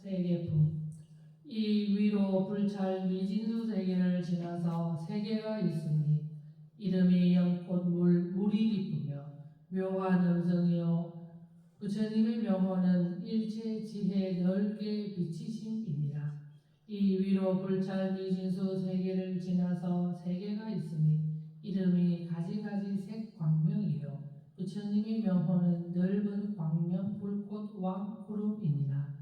세계품. 이 위로 불찰 미진수 세계를 지나서 세계가 있으니 이름이 연꽃 물이 기쁘며 묘한 음성이요 부처님의 명호는 일체 지혜 넓게 비치심이니라. 이 위로 불찰 미진수 세계를 지나서 세계가 있으니 이름이 가지가지 색 광명이요 부처님의 명호는 넓은 광명 불꽃 왕구름이니라.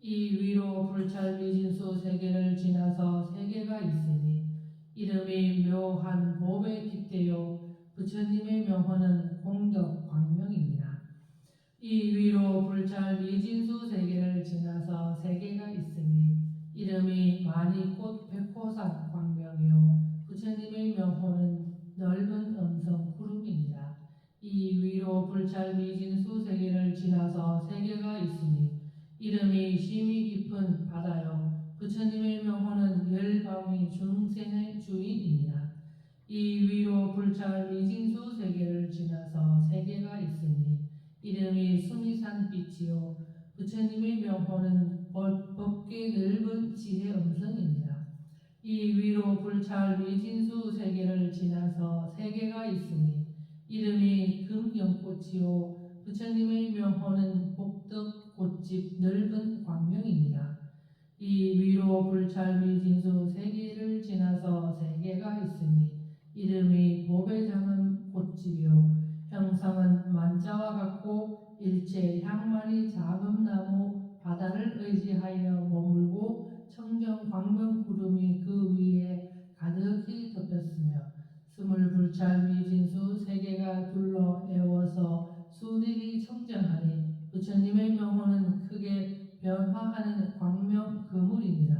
이 위로 불찰 미진수 세계를 지나서 세계가 있으니 이름이 묘한 법에 깃대요 부처님의 명호는 공덕 광명이니라. 이 위로 불찰 미진수 세계를 지나서 세계가 있으니 이름이 마니꽃 백호산 광명이요 부처님의 명호는 넓은 음성 구름이니라. 이 위로 불찰 미진수 세계를 지나서 세계가 있으니 이름이 심이 깊은 바다요 부처님의 명호는 열방위 중생의 주인이니라. 이 위로 불찰 미진수 세계를 지나서 세계가 있으니 이름이 수미산 빛이요 부처님의 명호는 법계 넓은 지혜 음성이니라. 이 위로 불찰 미진수 세계를 지나서 세계가 있으니 이름이 금연꽃이요 부처님의 명호는 복덕 꽃집 넓은 광명이니라. 이 위로 불찰 미진수 세계를 지나서 세계가 있으니 이름이 법에 장은 꽃집이요 형상은 만자와 같고 일체 향만이 자금나무 바다를 의지하여 머물고 청정 광명 구름이 그 위에 가득히 덮였으며 스물 불찰 미진수 세계가 둘러 에워서 수dir이 청정하니 부처님의 명호는 크게 변화하는 광명 그물이니라.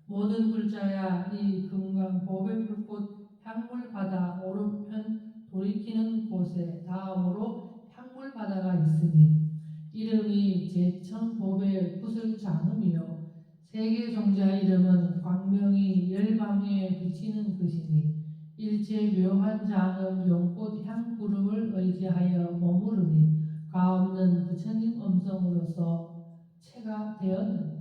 모든 불자야 이 금강 보배 불꽃 향물바다 오른편 돌이키는 곳에 다음으로 향물바다가 있으니 이름이 제천보배 구슬장음이요 세계 종자 이름은 광명이 열방에 비치는 것이니 일체 묘한 장음 용꽃 향구름을 의지하여 머무르니 가없는 부처님 음성으로서 체가 되었느니라.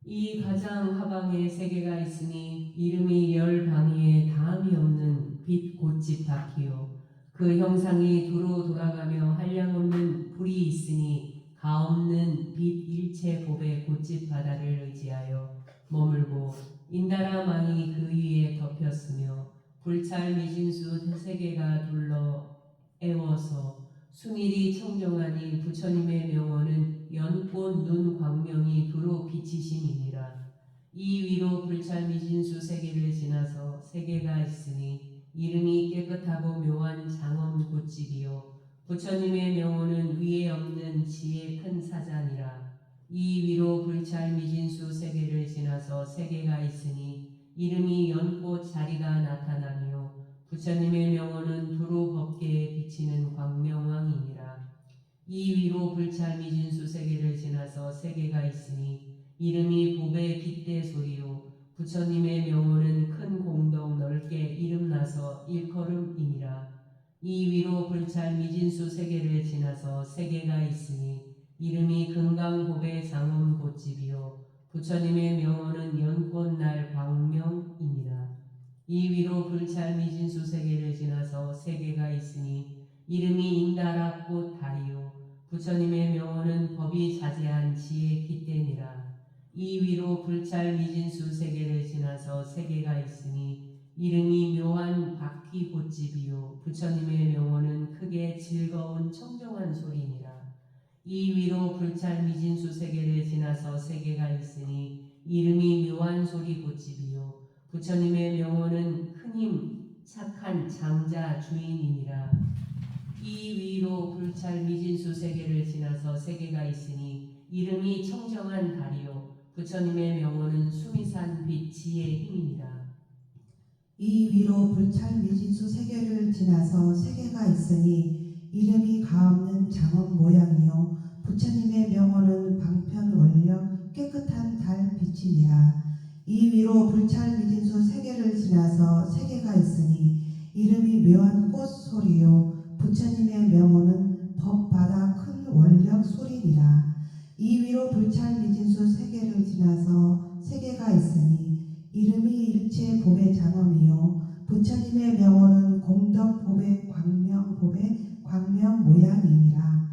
이 가장 하방에 세계가 있으니 이름이 열 방위에 다음이 없는 빛 꽃집 바퀴요 그 형상이 두루 돌아가며 한량없는 불이 있으니 가없는 빛 일체 법의 꽃집 바다를 의지하여 머물고 인다라 망이 그 위에 덮였으며 불찰 미진수 세계가 둘러 에워서 수밀이 청정하니 부처님의 명호는 연꽃 눈 광명이 두루 비치심이니라. 이 위로 불찰 미진수 세계를 지나서 세계가 있으니 이름이 깨끗하고 묘한 장엄 꽃집이요 부처님의 명호는 위에 없는 지혜 큰 사자니라. 이 위로 불찰 미진수 세계를 지나서 세계가 있으니 이름이 연꽃 자리가 나타나며 부처님의 명호는 두루 법계에 비치는 광명왕이니라. 이 위로 불찰 미진수 세계를 지나서 세계가 있으니 이름이 법의 깃대 소리요 부처님의 명호는 큰 공덕 넓게 이름나서 일컬음이니라. 이 위로 불찰 미진수 세계를 지나서 세계가 있으니 이름이 금강법의 장엄 꽃집이요 부처님의 명호는 연꽃날 광명이니라. 이 위로 불찰 미진수 세계를 지나서 세계가 있으니 이름이 인다라 꽃 다리요 부처님의 명호는 법이 자제한 지혜 깃대니라. 이 위로 불찰 미진수 세계를 지나서 세계가 있으니 이름이 묘한 바퀴 꽃집이요 부처님의 명호는 크게 즐거운 청정한 소리니라. 이 위로 불찰 미진수 세계를 지나서 세계가 있으니 이름이 묘한 소리 꽃집이요 부처님의 명호는 큰힘 착한 장자 주인이니라. 이 위로 불찰 미진수 세계를 지나서 세계가 있으니 이름이 청정한 다리요 부처님의 명호는 수미산 빛 지혜의 힘이니라. 이 위로 불찰 미진수 세계를 지나서 세계가 있으니 이름이 가없는 장엄 모양이요 부처님의 명호는 방편 원력 깨끗한 달 빛이니라. 이 위로 불찰 미진수 세계를 지나서 세계가 있으니 이름이 묘한 꽃 소리요 부처님의 명호는 법바다 큰 원력 소리니라. 이 이 위로 불찰 미진수 세계를 지나서 세계가 있으니 이름이 일체 법의 장엄이요 부처님의 명호는 공덕 법의 광명 모양이니라.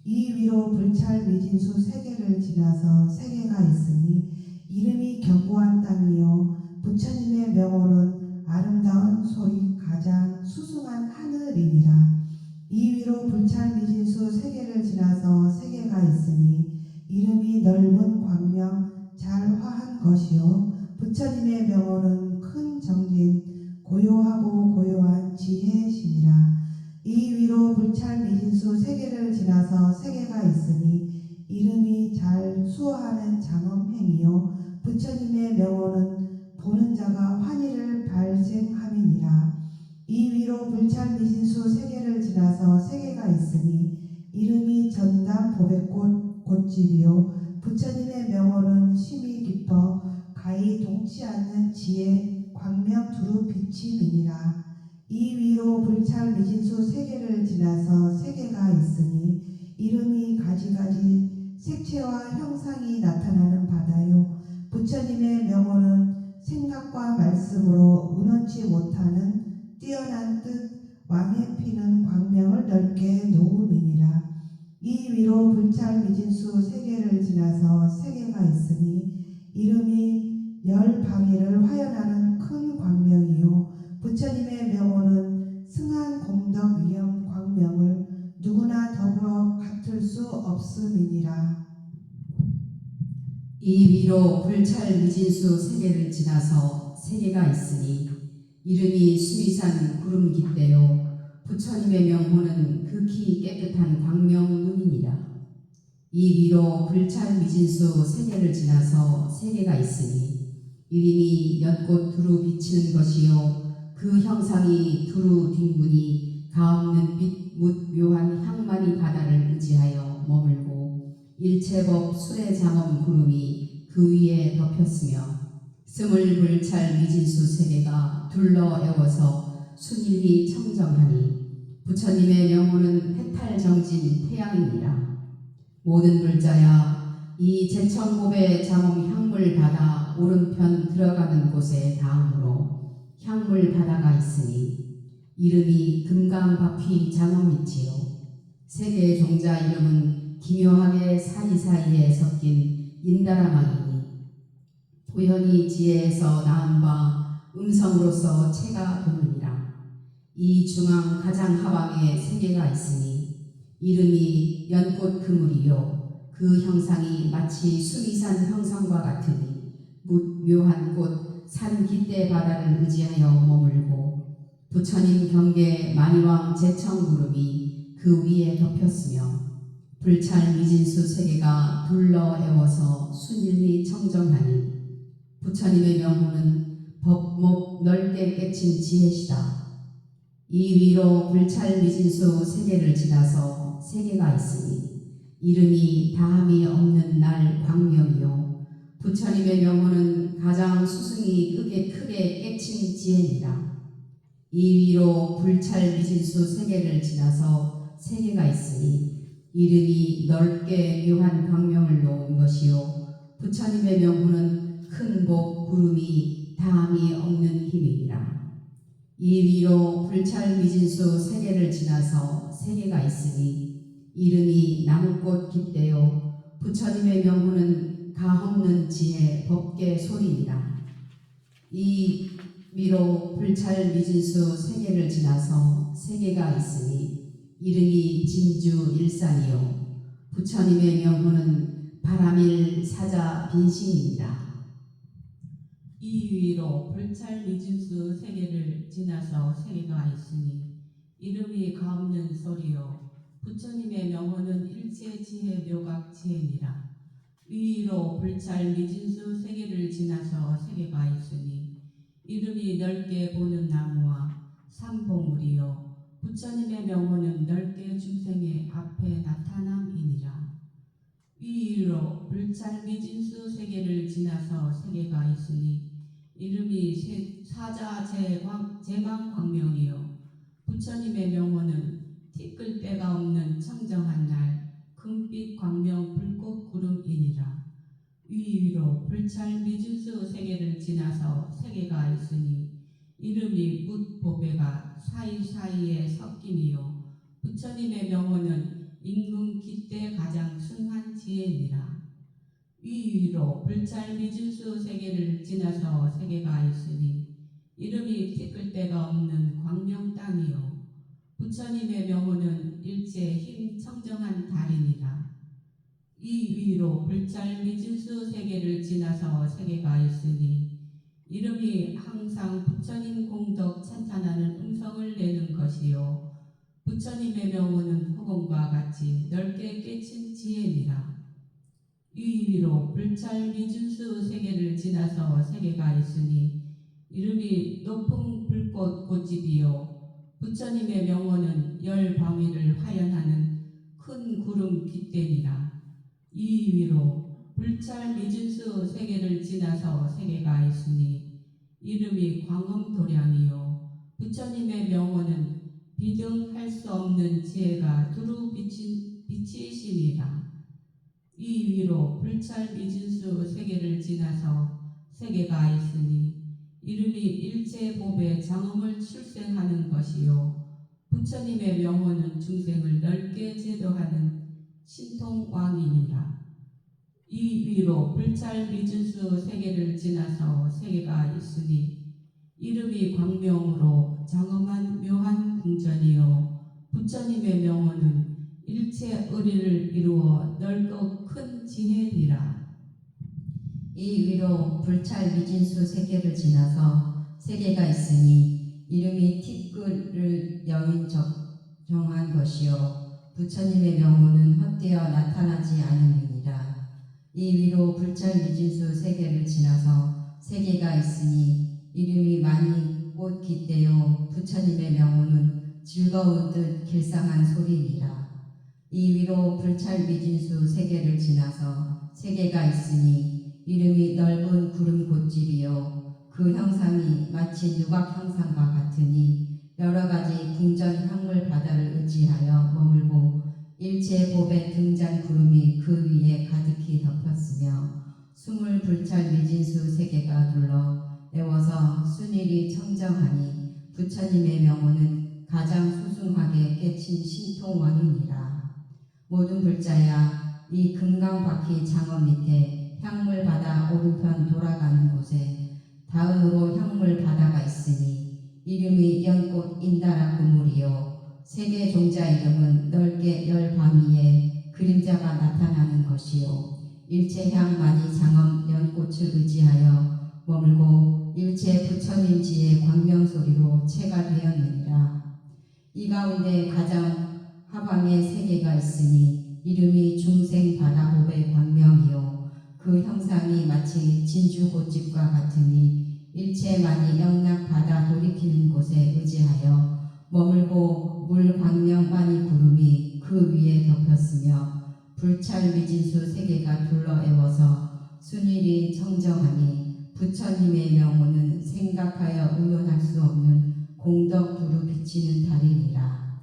이 위로 불찰 미진수 세계를 지나서 세계가 있으니 이름이 견고한 땅이요 부처님의 명호는 아름다운 소리 가장 수승한 하늘이니라. 이 위로 불찰 미진수 세계를 지나서 세계가 있으니 이름이 넓은 광명 잘 화한 것이요 부처님의 명호는 큰 정진 고요하고 고요한 지혜시니라. 이 위로 불찰 미진수 세계를 지나서 세계가 있으니 이름이 잘 수호하는 장엄행이요 부처님의 명호는 보는 자가 환희를 발생함이니라. 이 위로 불찰 미진수 세계를 지나서 세계가 있으니 이름이 전담 보배꽃 꽃집이요 부처님의 명호는 심히 깊어 가히 동치 않는 지혜 광명 두루 비침이니라. 이 위로 불찰 미진수 세계를 지나서 세계가 있으니 이름이 가지가지 색채와 형상이 나타나는 바다요 부처님의 명호는 생각과 말씀으로 은원치 못하는 뛰어난 뜻 왕에 피는 광명을 넓게 놓음이니라. 이 위로 불찰 미진수 세계를 지나서 세계가 있으니 이름이 열 방위를 화연하는 큰 광명이요 부처님의 명호는 승한 공덕 위엄 광명을 누구나 더불어 같을 수 없음이니라. 이 위로 불찰 미진수 세계를 지나서 세계가 있으니 이름이 수미산 구름 깃대요 부처님의 명호는 극히 깨끗한 광명 눈이니라. 이 위로 불찰 미진수 세계를 지나서 세계가 있으니 이름이 연꽃 두루 비치는 것이요 그 형상이 두루 뒹구니 가없는 빛 묻 묘한 향만이 바다를 의지하여 머물고 일체법 술의 장엄 구름이 그 위에 덮였으며 스물 불찰 미진수 세계가 둘러 에워서 순일히 청정하니 부처님의 명호는 해탈 정진 태양이니라. 모든 불자야 이 제천법의 장엄 향물 바다 오른편 들어가는 곳에 닿음으로 향물 바다가 있으니 이름이 금강바퀴 장엄이지요 세계 종자 이름은 기묘하게 사이사이에 섞인 인다라망이니 도현이 지혜에서 낳은 바 음성으로서 체가 도느니라. 이 중앙 가장 하방에 세계가 있으니 이름이 연꽃 그물이요 그 형상이 마치 수미산 형상과 같으니 묘한 곳 산 깃대 바다를 의지하여 머물고 부처님 경계 만이왕 제천구름이 그 위에 덮였으며 불찰 미진수 세계가 둘러 에워서 순일리 청정하니 부처님의 명호는 법목 넓게 깨친 지혜시다. 이 위로 불찰 미진수 세계를 지나서 세계가 있으니 이름이 다함이 없는 날 광명이요 부처님의 명호는 가장 수승이 크게 깨친 지혜니라. 이 위로 불찰 미진수 세계를 지나서 세계가 있으니 이름이 넓게 묘한 광명을 놓은 것이요 부처님의 명호는 큰 복 구름이 다함이 없는 힘이니라. 이 위로 불찰 미진수 세계를 지나서 세계가 있으니 이름이 나무꽃 깃대요 부처님의 명호는 가없는 지혜 법계 소리니라. 이 위로 불찰 미진수 세계를 지나서 세계가 있으니 이름이 진주 일산이요 부처님의 명호는 바람일 사자 빈신이니라. 이 위로 불찰 미진수 세계를 지나서 세계가 있으니 이름이 가없는 소리요 부처님의 명호는 일체 지혜 묘각 지혜니라. 위로 불찰 미진수 세계를 지나서 세계가 있으니 이름이 넓게 보는 나무와 삼보물이요 부처님의 명호는 넓게 중생의 앞에 나타남이니라. 위로 불찰 미진수 세계를 지나서 세계가 있으니 이름이 사자 제망광명이요 부처님의 명호는 티끌 때가 없는 청정한 날 금빛 광명 불꽃 구름이니라. 위 위로 불찰 미진수 세계를 지나서 세계가 있으니 이름이 묻보배가 사이사이에 섞임이요 부처님의 명호는 임금 기때 가장 승한 지혜니라. 위 위로 불찰 미진수 세계를 지나서 세계가 있으니 이름이 티끌 데가 없는 광명 땅이요 부처님의 명호는 일체 힘 청정한 달이니라. 이 위로 불찰 미진수 세계를 지나서 세계가 있으니 이름이 항상 부처님 공덕 찬찬하는 음성을 내는 것이요 부처님의 명호는 허공과 같이 넓게 깨친 지혜니라. 이 위로 불찰 미진수 세계를 지나서 세계가 있으니 이름이 높은 불꽃 꽃집이요 부처님의 명호는 열 방위를 화연하는 큰 구름 깃대니라. 이 위로 불찰 미진수 세계를 지나서 세계가 있으니 이름이 광음도량이요 부처님의 명호는 비등할 수 없는 지혜가 두루 비치심이라. 이 위로 불찰 미진수 세계를 지나서 세계가 있으니 이름이 일체 법의 장엄을 출생하는 것이요 부처님의 명호는 중생을 넓게 제도하는 신통왕이니라. 이 위로 불찰 미진수 세계를 지나서 세계가 있으니 이름이 광명으로 장엄한 묘한 궁전이요 부처님의 명호는 일체 의리를 이루어 넓고 큰 지혜니라. 이 위로 불찰 미진수 세계를 지나서 세계가 있으니 이름이 티끌을 여인 정한 것이요 부처님의 명호는 헛되어 나타나지 않음이니라. 이 위로 불찰 미진수 세계를 지나서 세계가 있으니 이름이 많이 꽃 깃대요 부처님의 명호는 즐거운 듯 길상한 소리니라. 이 위로 불찰 미진수 세계를 지나서 세계가 있으니 이름이 넓은 구름 곶집이요 그 형상이 마치 누각 형상과 같으니 여러 가지 궁전 향물 바다를 의지하여 머물고 일체 법의 등잔 구름이 그 위에 가득히 덮였으며 스물 불찰 미진수 세계가 둘러 애워서 순일이 청정하니 부처님의 명호는 가장 수승하게 깨친 신통왕이니라. 모든 불자야 이 금강바퀴 장엄 밑에 향물 바다 오른편 돌아가는 곳에 다음으로 향물 바다가 있으니 이름이 연꽃 인다라 구물이요 세계 종자 이름은 넓게 열 방위에 그림자가 나타나는 것이요 일체 향 많이 장엄 연꽃을 의지하여 머물고 일체 부처님 지의 광명소리로 체가 되었느니라. 이 가운데 가장 하방에 세계가 있으니 이름이 중생 바다법의 광명이요 그 형상이 마치 진주 곶집과 같으니 일체 많이 영락 바다 돌이키는 곳에 의지하여 머물고 물 광명 많이 구름이 그 위에 덮였으며 불찰 미진수 세계가 둘러 애워서 순일이 청정하니 부처님의 명호는 생각하여 의논할 수 없는 공덕 두루 비치는 달이니라.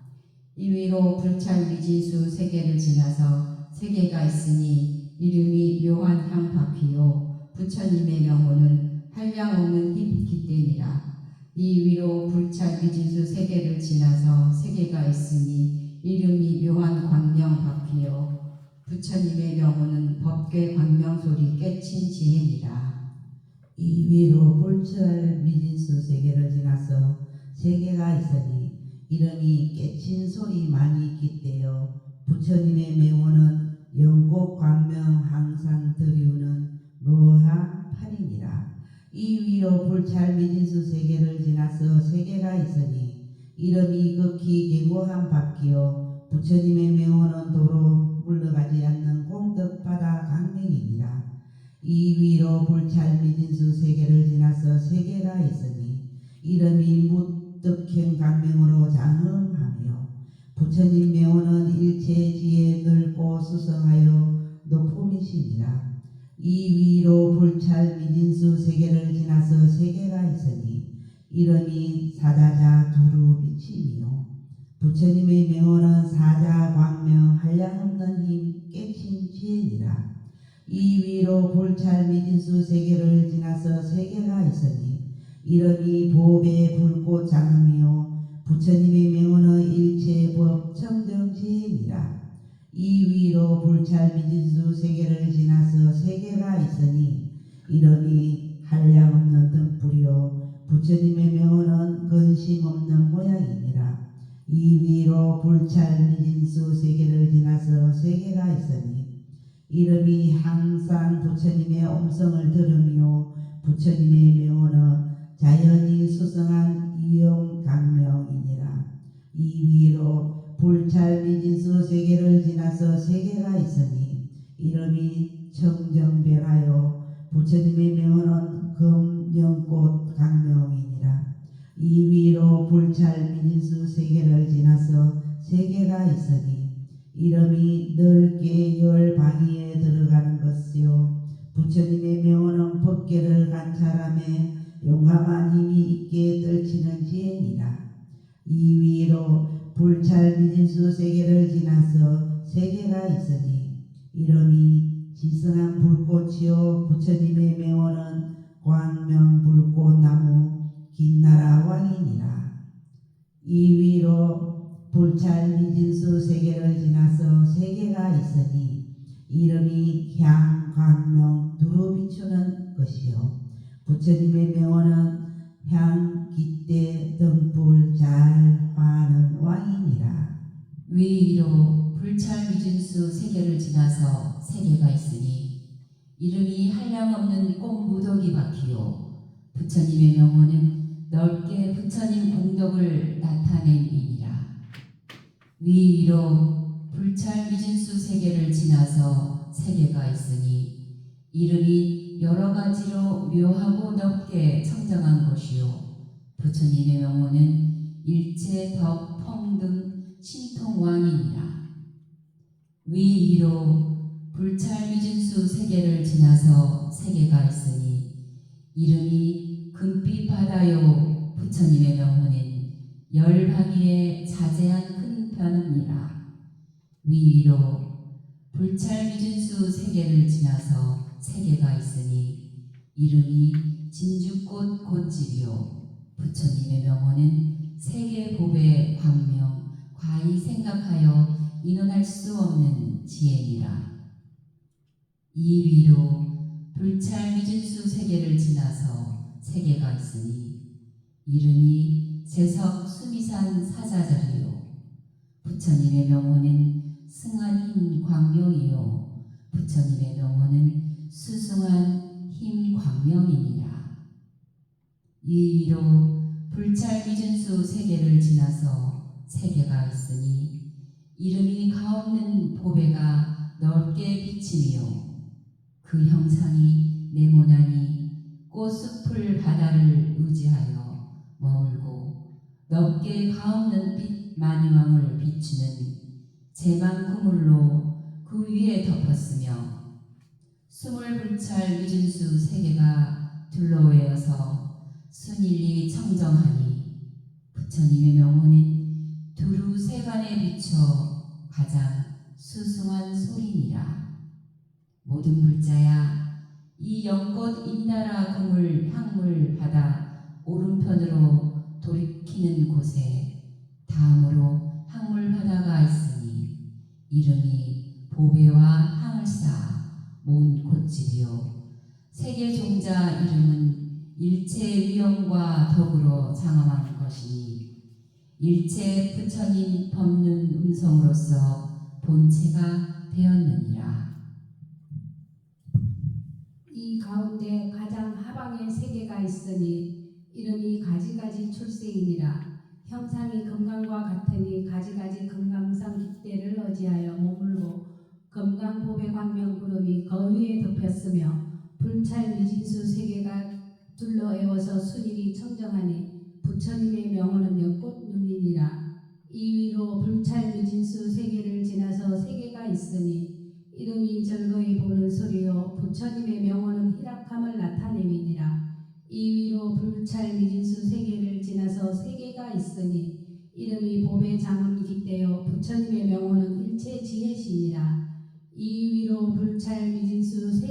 이 위로 불찰 미진수 세계를 지나서 세계가 있으니 이름이 묘한 향 바퀴요 부처님의 명호는 한량없는 힘 깃대니라. 이 위로 불찰 미진수 세계를 지나서 세계가 있으니 이름이 묘한 광명 바퀴요 부처님의 명호는 법궤 광명소리 깨친 지혜니라. 이 위로 불철 미진수 세계를 지나서 세계가 있으니 이름이 깨친 소리 많이 깃대요 부처님의 명호는 영꽃 광명 항상 드리우는 묘한 팔이니라. 이 위로 불찰 미진수 세계를 지나서 세계가 있으니 이름이 극히 견고한 바퀴요 부처님의 명호는 도로 물러가지 않는 공덕바다 강명이니라. 이 위로 불찰 미진수 세계를 지나서 세계가 있으니 이름이 무득행 강명으로 장엄하며 부처님 명호는 일체지에 넓고 수성하여 높음이시니라. 이 위로 불찰 미진수 세계를 지나서 세계가 있으니 이름이 사자자 두루 비침이요 부처님의 명호는 사자 광명 한량없는 힘 깨친 지혜니라. 이 위로 불찰 미진수 세계를 지나서 세계가 있으니 이름이 보배 불꽃 장음이요 부처님의 명언의 일체법 청정지혜니라. 이 위로 불찰 미진수 세계를 지나서 세계가 있으니 이름이 한량없는 등불이요 부처님의 명언은 근심 없는 모양이니라. 이 위로 불찰 미진수 세계를 지나서 세계가 있으니 이름이 항상 부처님의 음성을 들으며 부처님의 명언은 자연히 수성한 이용강명이니라. 이 위로 불찰 미진수 세계를 지나서 세계가 있으니 이름이 청정별하여 부처님의 명언은 금영꽃 강명이니라. 이 위로 불찰 미진수 세계를 지나서 세계가 있으니 이름이 넓게 열 방위에 들어가는 것이요 부처님의 명언은 법계를 관찰하며 용감한 힘이 있게 떨치는 지혜니라. 이 위로 불찰 미진수 세계를 지나서 세계가 있으니 이름이 지성한 불꽃이요 부처님의 명언은 광명불꽃나무 긴나라 왕이니라. 이 위로 불찰 미진수 세계를 지나서 세계가 있으니 이름이 향, 광명, 두루 비추는 것이요 부처님의 명언은 향, 깃대, 등불, 잘, 화는 왕이니라. 위로 불찰 미진수 세계를 지나서 세계가 있으니 이름이 한량없는 꽃무더기 바퀴요 부처님의 명언은 넓게 부처님 공덕을 나타낸이니라. 위로 불찰 미진수 세계를 지나서 세계가 있으니 이름이 여러 가지로 묘하고 넓게 청정한 것이요 부처님의 명언은 일체 덕, 평등, 신통왕이니라. 위로 불찰 미진수 세계를 지나서 세계가 있으니 이름이 금빛 바다요 부처님의 명언은 열방위에 자제한 큰 편입니다. 위로 불찰 미진수 세계를 지나서 세계가 있으니 이름이 진주꽃 꽃집이요 부처님의 명언은 세계 법의 광명 과히 생각하여 인언할 수 없는 지혜니라. 이 위로 불찰 미진수 세계를 지나서 세계가 있으니 이름이 제석 수미산 사자자리요 부처님의 명언은 승한 힘 광명이요 부처님의 명언은 수승한 힘 광명이니라. 이 위로 불찰 미진수 세계를 지나서 세계가 있으니 이름이 가없는 보배가 넓게 비치며 그 형상이 네모나니 꽃숲을 바다를 의지하여 머물고 넓게 가없는 빛 만왕을 비추는 제만 구물로 그 위에 덮었으며 스물불찰 미진수 세계가 둘러웨어서 순일리 청정하니 부처님의 명호는 두루 세간에 비춰 가장 수승한 소리니라. 모든 불자야 이 영꽃 인나라 그물 향물 바다 오른편으로 돌이키는 곳에 다음으로 향물 바다가 있으니 이름이 보배와 향을 쌓아 모은 꽃집이요 세계 종자 이름은 일체 위엄과 덕으로 장엄한 것이니 일체 부처님 법륜 음성으로서 본체가 되었느니라. 이 가운데 가장 하방에 세계가 있으니 이름이 가지가지 출생이니라. 형상이 금강과 같으니 가지가지 금강성 깃대를 의지하여 머물고 금강보배 광명 구름이 그 위에 덮였으며 불찰 미진수 세계가 둘러에워서 순일이 청정하니 부처님의 명호는 연꽃 눈이니라. 이 위로 불찰 미진수 세계를 지나서 세계가 있으니 이름이 절거히 보는 소리요 부처님의 명호는 희락함을 나타냄이니라. 이 위로 불찰 미진수 세계를 지나서 세계가 있으니 이름이 보배 장음 깃대요 부처님의 명호는 일체 지혜시니라. 이 위로 불찰 미진수 세계를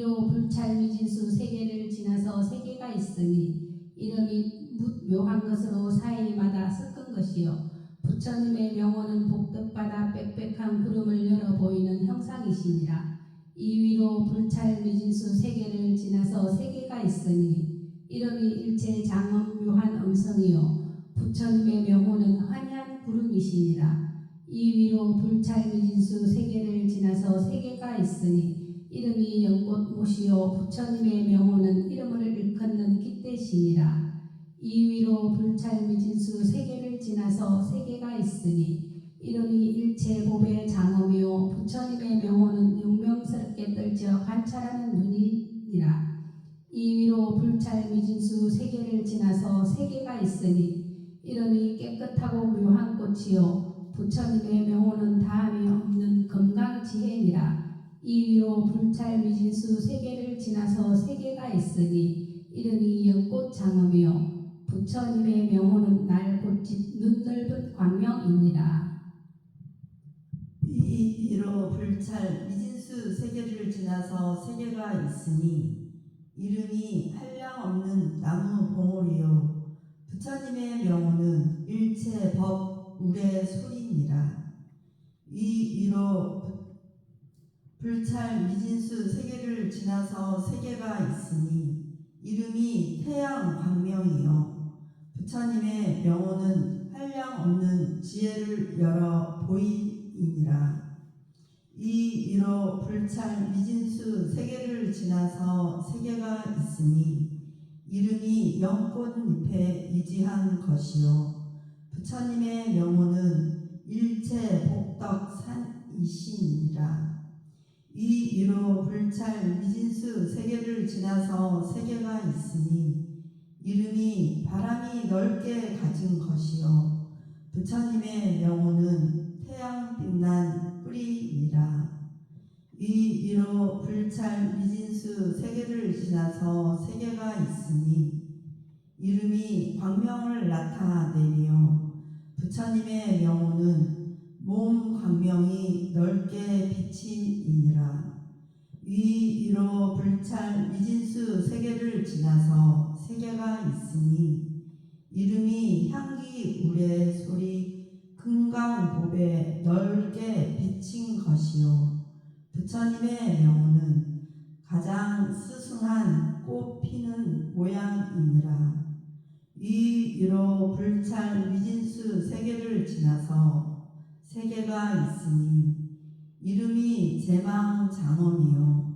위로 불찰 미진수 세계를 지나서 세계가 있으니 이름이 묻 묘한 것으로 사이마다 섞은 것이요 부처님의 명호는 복덕바다 빽빽한 구름을 열어 보이는 형상이시니라. 이 위로 불찰 미진수 세계를 지나서 세계가 있으니 이름이 일체 장엄 묘한 음성이요 부처님의 명호는 환한 구름이시니라. 이 위로 불찰 미진수 세계를 지나서 세계가 있으니 이름이 연꽃 못이요 부처님의 명호는 이름을 일컫는 깃대시니라. 이 위로 불찰 미진수 세계를 지나서 세계가 있으니 이름이 일체 법의 장엄이요 부처님의 명호는 용명스럽게 떨쳐 관찰하는 눈이니라. 이 위로 불찰 미진수 세계를 지나서 세계가 있으니 이름이 깨끗하고 묘한 꽃이요 부처님의 명호는 다함이 없는 건강지혜니라. 이 위로 불찰 미진수 세계를 지나서 세계가 있으니 이름이 연꽃 장엄이요 부처님의 명호는 날꽃집 눈넓은 광명이니라. 이 위로 불찰 미진수 세계를 지나서 세계가 있으니 이름이 한량없는 나무 봉오리요 부처님의 명호는 일체 법 우레 소리니라. 이 위로 불찰 미진수 세계를 지나서 세계가 있으니 이름이 태양 광명이요 부처님의 명호는 한량없는 지혜를 열어 보이니라. 이 위로 불찰 미진수 세계를 지나서 세계가 있으니 이름이 연꽃잎에 위지한 것이요 부처님의 명호는 일체 복덕산이시니라. 이 위로 불찰 미진수 세계를 지나서 세계가 있으니 이름이 바람이 넓게 가진 것이요 부처님의 명호는 태양 빛난 뿌리니라. 이 위로 불찰 미진수 세계를 지나서 세계가 있으니 이름이 광명을 나타내며 부처님의 명호는 몸 광명이 넓게 비침이니라. 위 위로 불찰 미진수 세계를 지나서 세계가 있으니 이름이 향기 우레 소리 금강보배 넓게 비친 것이요 부처님의 명호는 가장 스승한 꽃 피는 모양이니라. 위 위로 불찰 미진수 세계를 지나서 세계가 있으니 이름이 제망장엄이요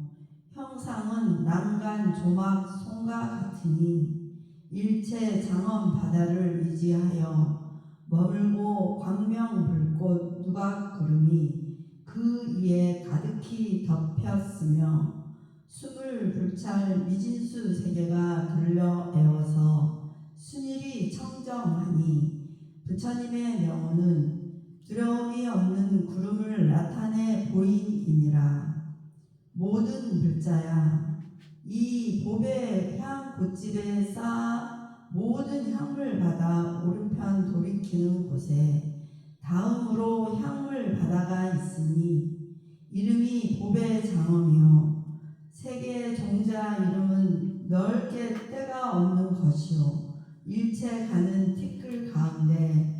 형상은 난간 조막 송가 같으니 일체 장엄 바다를 위지하여 머물고 광명불꽃 누각구름이 그 위에 가득히 덮였으며 숨을 불찰 미진수 세계가 들려 애워서 순일이 청정하니 부처님의 명호는 두려움이 없는 구름을 나타내 보인이니라. 모든 불자야 이 보배 향 꽃집에 쌓아 모든 향을 받아 오른편 돌이키는 곳에 다음으로 향물 바다가 있으니 이름이 보배 장엄이요 세계 종자 이름은 넓게 때가 없는 것이요 일체 가는 티끌 가운데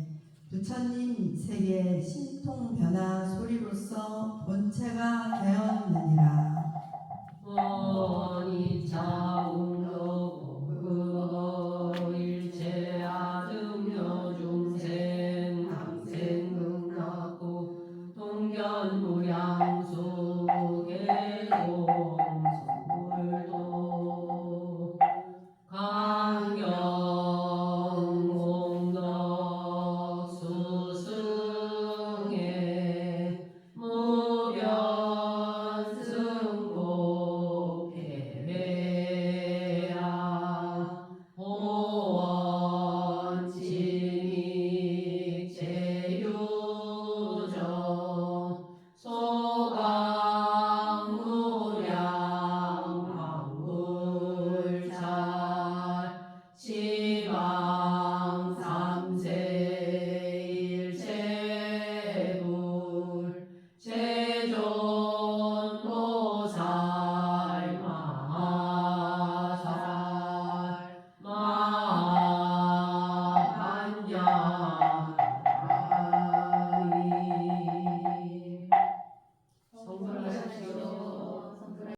부처님 세계 신통 변화 소리로서 본체가 되었느니라. 원이 자우